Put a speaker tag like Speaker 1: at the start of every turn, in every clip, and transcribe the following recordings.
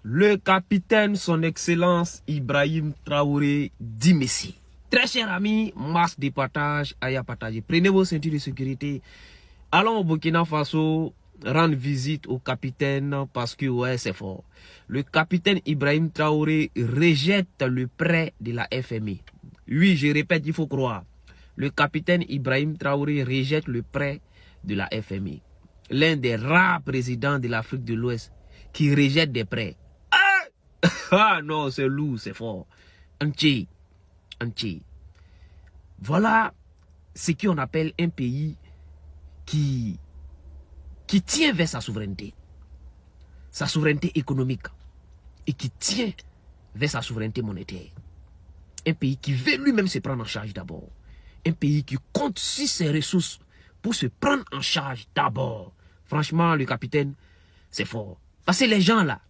Speaker 1: Le capitaine, son excellence Ibrahim Traoré dit merci. Très cher ami, masse de partage, à partager. Prenez vos ceintures de sécurité. Allons au Burkina Faso rendre visite au capitaine parce que ouais, c'est fort. Le capitaine Ibrahim Traoré rejette le prêt de la FMI. Oui, je répète, il faut croire. Le capitaine Ibrahim Traoré rejette le prêt de la FMI. L'un des rares présidents de l'Afrique de l'Ouest qui rejette des prêts. Ah non, c'est lourd, c'est fort. Entier. Voilà ce qu'on appelle un pays qui tient vers sa souveraineté économique et qui tient vers sa souveraineté monétaire. Un pays qui veut lui-même se prendre en charge d'abord. Un pays qui compte sur ses ressources pour se prendre en charge d'abord. Franchement, le capitaine, c'est fort. Parce que les gens là,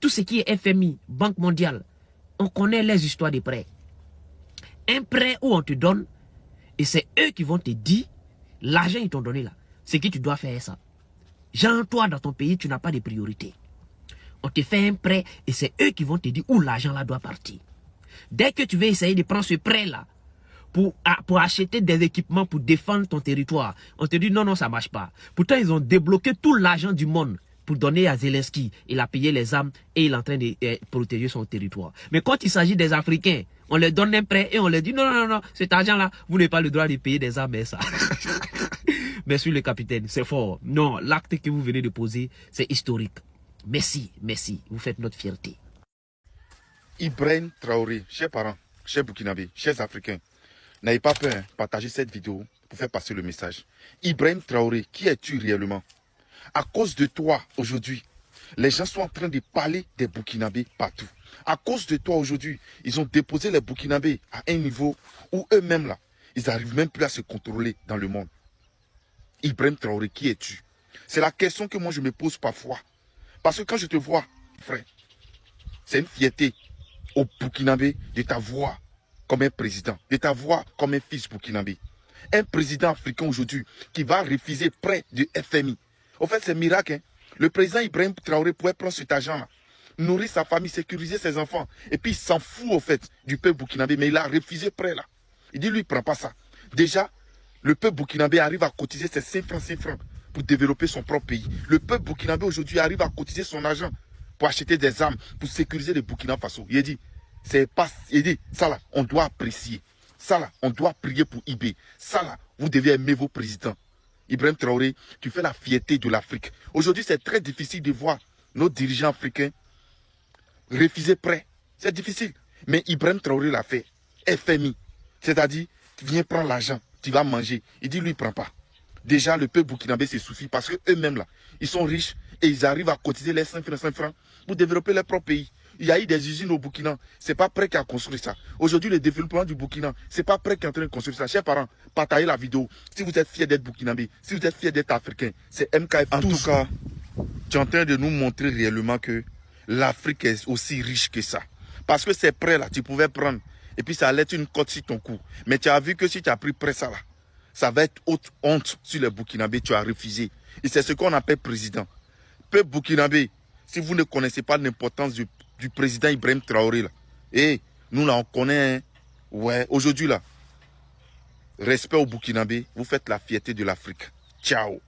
Speaker 1: tout ce qui est FMI, Banque mondiale, on connaît les histoires des prêts. Un prêt où on te donne, et c'est eux qui vont te dire, l'argent ils t'ont donné là, c'est que tu dois faire ça. Genre, toi, dans ton pays, tu n'as pas de priorité. On te fait un prêt, et c'est eux qui vont te dire où l'argent là doit partir. Dès que tu veux essayer de prendre ce prêt là, pour acheter des équipements pour défendre ton territoire, on te dit non, non, ça ne marche pas. Pourtant, ils ont débloqué tout l'argent du monde pour donner à Zelensky. Il a payé les armes et il est en train de protéger son territoire. Mais quand il s'agit des Africains, on leur donne un prêt et on leur dit non, non, non, cet argent-là, vous n'avez pas le droit de payer des armes et ça. Merci le capitaine, c'est fort. Non, l'acte que vous venez de poser, c'est historique. Merci, merci, vous faites notre fierté.
Speaker 2: Ibrahim Traoré, chers parents, chers Burkinabés, chers Africains, n'ayez pas peur, partagez cette vidéo pour faire passer le message. Ibrahim Traoré, qui es-tu réellement? À cause de toi, aujourd'hui, les gens sont en train de parler des Burkinabés partout. À cause de toi, aujourd'hui, ils ont déposé les Burkinabés à un niveau où eux-mêmes, là, ils n'arrivent même plus à se contrôler dans le monde. Ibrahim Traoré, qui es-tu? C'est la question que moi je me pose parfois. Parce que quand je te vois, frère, c'est une fierté au Burkinabé de t'avoir comme un président, de t'avoir comme un fils burkinabé. Un président africain aujourd'hui qui va refuser près du FMI. En fait, c'est miracle. Hein? Le président Ibrahim Traoré pourrait prendre cet argent-là, nourrir sa famille, sécuriser ses enfants. Et puis il s'en fout au fait du peuple burkinabé. Mais il a refusé près là. Il dit lui, il ne prend pas ça. Déjà, le peuple burkinabé arrive à cotiser ses 5 francs pour développer son propre pays. Le peuple burkinabé aujourd'hui arrive à cotiser son argent pour acheter des armes, pour sécuriser le Burkina Faso. Il dit, ça là, on doit apprécier. Ça là, on doit prier pour IB. Ça là, vous devez aimer vos présidents. Ibrahim Traoré, tu fais la fierté de l'Afrique. Aujourd'hui, c'est très difficile de voir nos dirigeants africains refuser prêt. C'est difficile. Mais Ibrahim Traoré l'a fait. FMI. C'est-à-dire, tu viens prendre l'argent, tu vas manger. Il dit, lui, il ne prend pas. Déjà, le peuple burkinabé se suffit parce qu'eux-mêmes, là, ils sont riches et ils arrivent à cotiser les 5 francs pour développer leur propre pays. Il y a eu des usines au Burkina. Ce n'est pas prêt qui a construit ça. Aujourd'hui, le développement du Burkina, ce n'est pas prêt qui est en train de construire ça. Chers parents, partagez la vidéo. Si vous êtes fiers d'être burkinabé, si vous êtes fiers d'être africain, c'est MKF. En tout cas, tu es en train de nous montrer réellement que l'Afrique est aussi riche que ça. Parce que ces prêts-là, tu pouvais prendre et puis ça allait être une cote sur ton cou. Mais tu as vu que si tu as pris prêt ça là, ça va être haute honte sur les Burkinabés. Tu as refusé. Et c'est ce qu'on appelle président. Peuple burkinabé, si vous ne connaissez pas l'importance du président Ibrahim Traoré, là, et nous là, on connaît, hein, ouais, aujourd'hui là, respect au Burkinabé, vous faites la fierté de l'Afrique. Ciao.